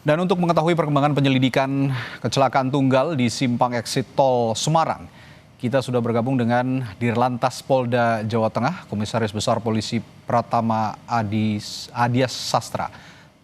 Dan untuk mengetahui perkembangan penyelidikan kecelakaan tunggal di simpang exit tol Semarang, kita sudah bergabung dengan Dirlantas Polda Jawa Tengah, Komisaris Besar Polisi Pratama Adias Sastra,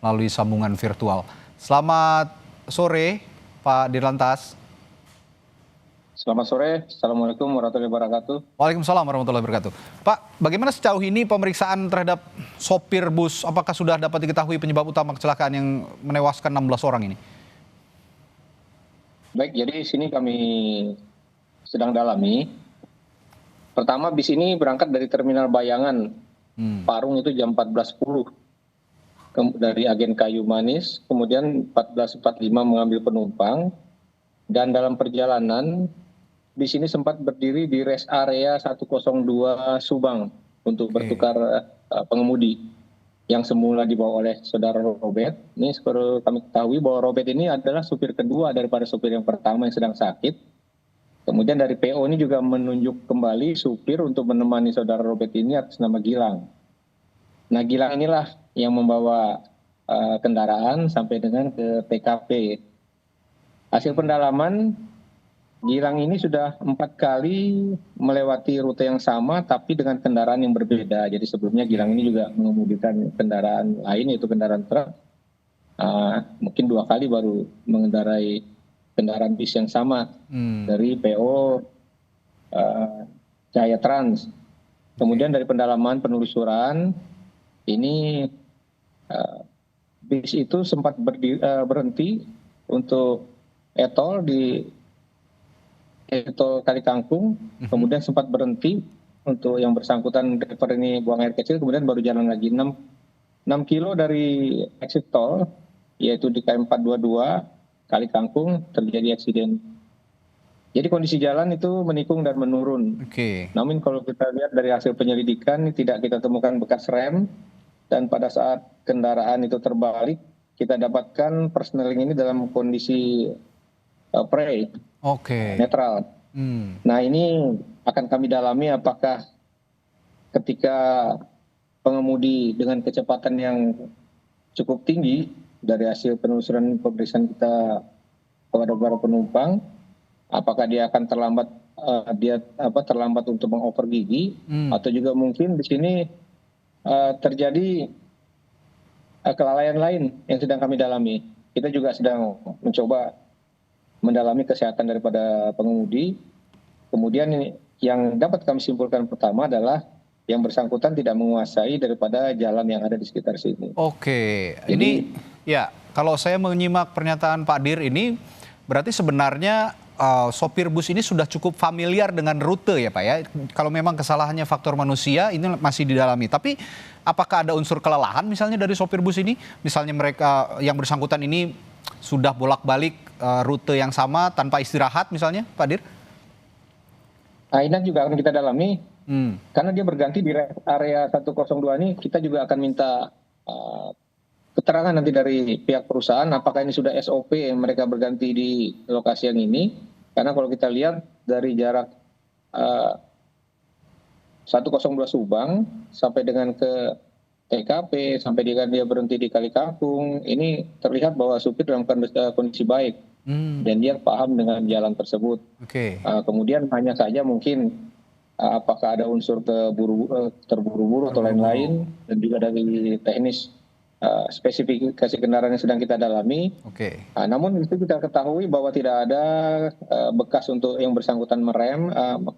melalui sambungan virtual. Selamat sore, Pak Dirlantas. Selamat sore, Assalamualaikum warahmatullahi wabarakatuh. Waalaikumsalam warahmatullahi wabarakatuh. Pak, bagaimana sejauh ini pemeriksaan terhadap sopir bus? Apakah sudah dapat diketahui penyebab utama kecelakaan yang menewaskan 16 orang ini? Baik, jadi sini kami sedang dalami. Pertama, bis ini berangkat dari Terminal Bayangan, Parung itu jam 14.10. Dari agen Kayu Manis, kemudian 14.45 mengambil penumpang. Dan dalam perjalanan, bis ini sempat berdiri di rest area 102 Subang untuk bertukar pengemudi yang semula dibawa oleh saudara Robert. Ini seperti kami ketahui bahwa Robert ini adalah supir kedua daripada supir yang pertama yang sedang sakit. Kemudian dari PO ini juga menunjuk kembali supir untuk menemani saudara Robert ini atas nama Gilang. Nah, Gilang inilah yang membawa kendaraan sampai dengan ke TKP. Hasil pendalaman, Gilang ini sudah 4 kali melewati rute yang sama tapi dengan kendaraan yang berbeda. Jadi sebelumnya Gilang ini juga mengemudikan kendaraan lain, yaitu kendaraan truk. Mungkin 2 kali baru mengendarai kendaraan bis yang sama dari PO Jaya Trans. Kemudian dari pendalaman penelusuran, ini bis itu sempat berhenti untuk etol di Tol Kali Kangkung, kemudian sempat berhenti untuk yang bersangkutan driver ini buang air kecil, kemudian baru jalan lagi 6 kilo dari exit tol, yaitu di KM 422 Kali Kangkung terjadi eksiden. Jadi kondisi jalan itu menikung dan menurun. Namun kalau kita lihat dari hasil penyelidikan tidak kita temukan bekas rem, dan pada saat kendaraan itu terbalik kita dapatkan persneling ini dalam kondisi netral. Nah, ini akan kami dalami apakah ketika pengemudi dengan kecepatan yang cukup tinggi dari hasil penelusuran pemeriksaan kita kepada para penumpang, apakah dia akan terlambat untuk mengoper gigi, atau juga mungkin di sini terjadi kelalaian lain yang sedang kami dalami. Kita juga sedang mencoba mendalami kesehatan daripada pengemudi. Kemudian yang dapat kami simpulkan pertama adalah yang bersangkutan tidak menguasai daripada jalan yang ada di sekitar sini. Ini ya, kalau saya menyimak pernyataan Pak Dir ini, berarti sebenarnya sopir bus ini sudah cukup familiar dengan rute ya Pak ya. Kalau memang kesalahannya faktor manusia, ini masih didalami. Tapi apakah ada unsur kelelahan misalnya dari sopir bus ini? Misalnya mereka yang bersangkutan ini sudah bolak-balik rute yang sama tanpa istirahat misalnya, Pak Dir? Nah, ini juga akan kita dalami. Karena dia berganti di area 102 ini, kita juga akan minta keterangan nanti dari pihak perusahaan apakah ini sudah SOP mereka berganti di lokasi yang ini. Karena kalau kita lihat dari jarak 102 Subang sampai dengan ke TKP, sampai dengan dia berhenti di Kali Kangkung, ini terlihat bahwa supir dalam kondisi baik dan dia paham dengan jalan tersebut. Kemudian hanya saja mungkin apakah ada unsur terburu-buru atau lain-lain, dan juga dari teknis spesifikasi kendaraan yang sedang kita dalami. Namun itu kita ketahui bahwa tidak ada bekas untuk yang bersangkutan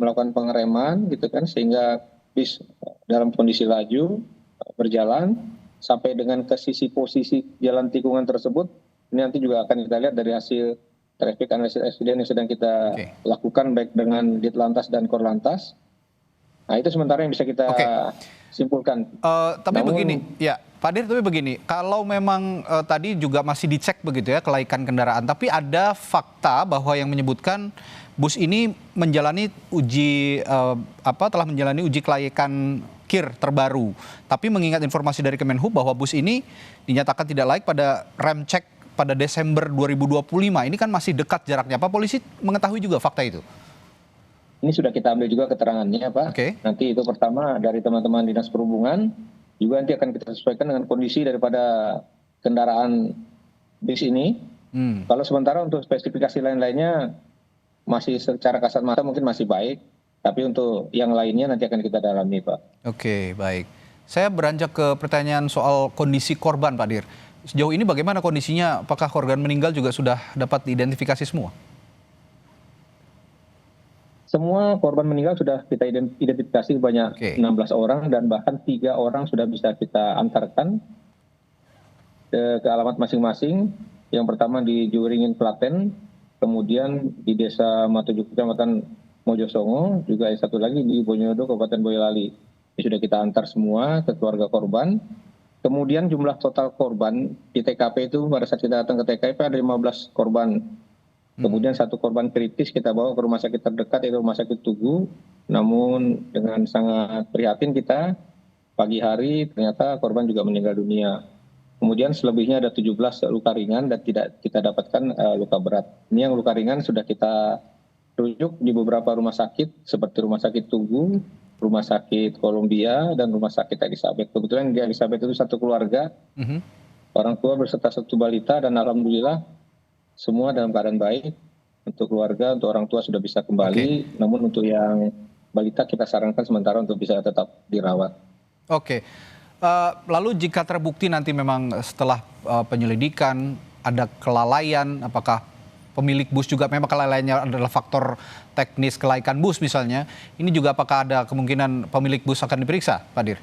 melakukan pengereman gitu kan, sehingga bis dalam kondisi laju berjalan sampai dengan ke posisi jalan tikungan tersebut. Ini nanti juga akan kita lihat dari hasil traffic analysis accident yang sedang kita lakukan baik dengan Ditlantas dan Korlantas. Nah, itu sementara yang bisa kita simpulkan. Begini, ya Pak Dir, tapi begini, kalau memang tadi juga masih dicek begitu ya kelaikan kendaraan, tapi ada fakta bahwa yang menyebutkan bus ini menjalani telah menjalani uji kelayakan KIR terbaru. Tapi mengingat informasi dari Kemenhub bahwa bus ini dinyatakan tidak layak pada rem cek pada Desember 2025. Ini kan masih dekat jaraknya. Apa polisi mengetahui juga fakta itu? Ini sudah kita ambil juga keterangannya, Pak. Nanti itu pertama dari teman-teman Dinas Perhubungan, juga nanti akan kita sesuaikan dengan kondisi daripada kendaraan bis ini. Kalau sementara untuk spesifikasi lain-lainnya masih secara kasat mata mungkin masih baik, tapi untuk yang lainnya nanti akan kita dalami, Pak. Oke, baik. Saya beranjak ke pertanyaan soal kondisi korban, Pak Dir. Sejauh ini bagaimana kondisinya? Apakah korban meninggal juga sudah dapat diidentifikasi semua? Semua korban meninggal sudah kita identifikasi banyak. Oke. 16 orang dan bahkan 3 orang sudah bisa kita antarkan ke alamat masing-masing. Yang pertama di Juringin Klaten, kemudian di Desa Matuju Kecamatan Mojosongo, juga yang satu lagi di Bonyodo Kabupaten Boyolali. Ini sudah kita antar semua ke keluarga korban. Kemudian jumlah total korban di TKP itu pada saat kita datang ke TKP ada 15 korban. Kemudian 1 korban kritis kita bawa ke rumah sakit terdekat, yaitu Rumah Sakit Tugu. Namun dengan sangat prihatin kita, pagi hari ternyata korban juga meninggal dunia. Kemudian selebihnya ada 17 luka ringan dan tidak kita dapatkan luka berat. Ini yang luka ringan sudah kita rujuk di beberapa rumah sakit seperti Rumah Sakit Tugu, Rumah Sakit Columbia, dan Rumah Sakit Elizabeth. Kebetulan di Elizabeth itu satu keluarga, orang tua beserta 1 balita, dan alhamdulillah semua dalam keadaan baik. Untuk keluarga, untuk orang tua sudah bisa kembali, namun untuk yang balita kita sarankan sementara untuk bisa tetap dirawat. Oke. Lalu jika terbukti nanti memang setelah penyelidikan ada kelalaian, apakah pemilik bus juga memang kelalaiannya adalah faktor teknis kelaikan bus misalnya, ini juga apakah ada kemungkinan pemilik bus akan diperiksa, Pak Dir?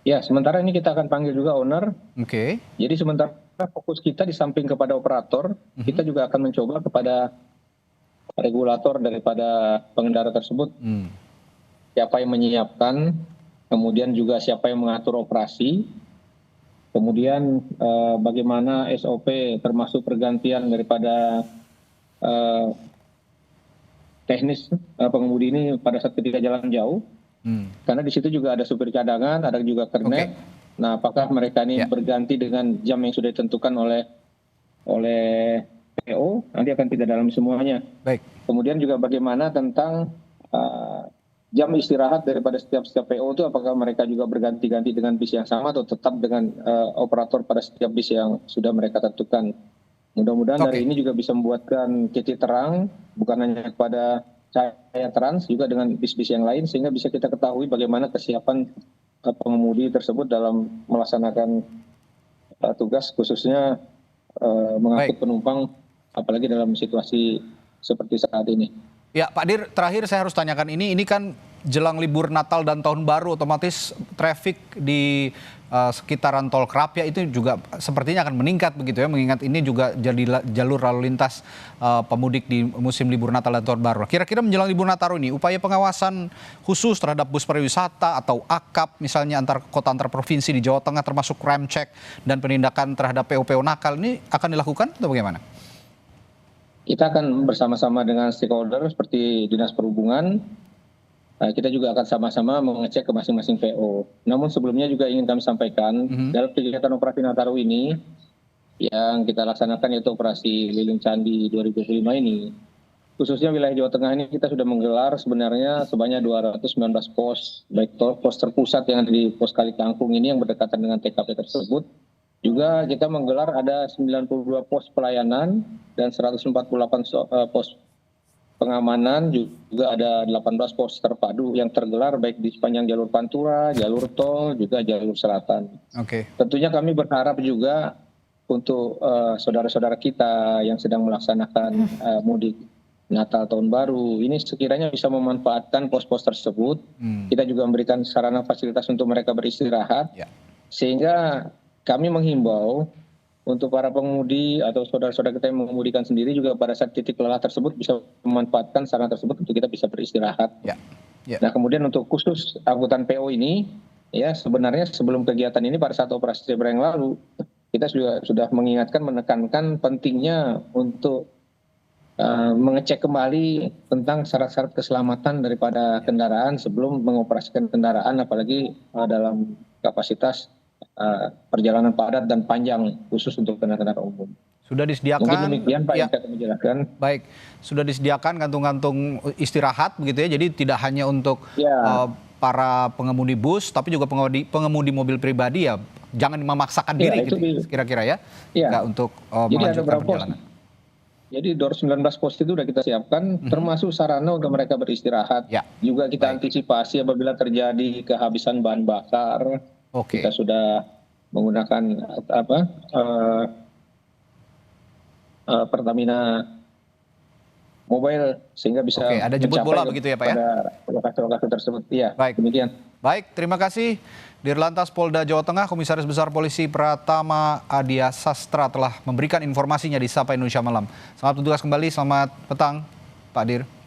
Ya, sementara ini kita akan panggil juga owner. Oke. Jadi sementara fokus kita di samping kepada operator, kita juga akan mencoba kepada regulator daripada pengendara tersebut. Siapa yang menyiapkan, kemudian juga siapa yang mengatur operasi, kemudian bagaimana SOP termasuk pergantian daripada teknis pengemudi ini pada saat ketika jalan jauh. Karena di situ juga ada supir cadangan, ada juga kernet. Nah, apakah mereka ini berganti dengan jam yang sudah ditentukan oleh PO? Nanti akan kita dalami semuanya. Baik. Kemudian juga bagaimana tentang jam istirahat daripada setiap PO itu, apakah mereka juga berganti-ganti dengan bis yang sama atau tetap dengan operator pada setiap bis yang sudah mereka tentukan. Mudah-mudahan dari ini juga bisa membuatkan titik terang, bukan hanya kepada Cahaya Trans, juga dengan bis-bis yang lain, sehingga bisa kita ketahui bagaimana kesiapan pengemudi tersebut dalam melaksanakan tugas, khususnya mengangkut penumpang, apalagi dalam situasi seperti saat ini. Ya, Pak Dir, terakhir saya harus tanyakan ini kan jelang libur Natal dan Tahun Baru, otomatis traffic di sekitaran Tol Krapia itu juga sepertinya akan meningkat begitu ya, mengingat ini juga jadi jalur lalu lintas pemudik di musim libur Natal dan Tahun Baru. Kira-kira menjelang libur Natal ini, upaya pengawasan khusus terhadap bus pariwisata atau AKAP misalnya antar kota antar provinsi di Jawa Tengah, termasuk rem check dan penindakan terhadap PO-PO nakal ini akan dilakukan atau bagaimana? Kita akan bersama-sama dengan stakeholder seperti Dinas Perhubungan. Kita juga akan sama-sama mengecek ke masing-masing PO. Namun sebelumnya juga ingin kami sampaikan, dalam kegiatan operasi Nataru ini, yang kita laksanakan yaitu operasi Liling Candi 2025 ini, khususnya wilayah Jawa Tengah ini kita sudah menggelar sebenarnya sebanyak 219 pos, baik pos terpusat yang ada di pos Kali Kangkung ini yang berdekatan dengan TKP tersebut. Juga kita menggelar ada 92 pos pelayanan dan 148 pos pengamanan, juga ada 18 pos terpadu yang tergelar baik di sepanjang jalur Pantura, jalur tol, juga jalur selatan. Tentunya kami berharap juga untuk saudara-saudara kita yang sedang melaksanakan mudik Natal Tahun Baru ini sekiranya bisa memanfaatkan pos-pos tersebut. Kita juga memberikan sarana fasilitas untuk mereka beristirahat, sehingga kami menghimbau untuk para pengemudi atau saudara-saudara kita yang mengemudikan sendiri juga pada saat titik lelah tersebut bisa memanfaatkan sarana tersebut untuk kita bisa beristirahat. Nah, kemudian untuk khusus angkutan PO ini, ya sebenarnya sebelum kegiatan ini pada saat operasi zebra yang lalu, kita sudah mengingatkan, menekankan pentingnya untuk mengecek kembali tentang syarat-syarat keselamatan daripada kendaraan sebelum mengoperasikan kendaraan, apalagi dalam kapasitas perjalanan padat dan panjang khusus untuk kendaraan umum. Sudah disediakan. Mungkin demikian Pak yang saya menjelaskan. Baik, sudah disediakan kantung-kantung istirahat begitu ya. Jadi tidak hanya untuk para pengemudi bus, tapi juga pengemudi mobil pribadi ya, jangan memaksakan Iya, diri itu gitu kira-kira ya, Iya. nggak untuk Jadi ada melanjutkan berapa pos? perjalanan. Jadi 219 pos itu sudah kita siapkan, termasuk sarana untuk mereka beristirahat. Ya, Juga kita baik. antisipasi apabila terjadi kehabisan bahan bakar. Oke. Kita sudah menggunakan Pertamina Mobile sehingga bisa Oke, ada jemput bola begitu ya, Pak ya? pada lokasi-lokasi tersebut. Iya, Baik. demikian. Baik, terima kasih Dirlantas Polda Jawa Tengah, Komisaris Besar Polisi Pratama Adia Sastra telah memberikan informasinya di Sapa Indonesia Malam. Selamat bertugas kembali, selamat petang Pak Dir.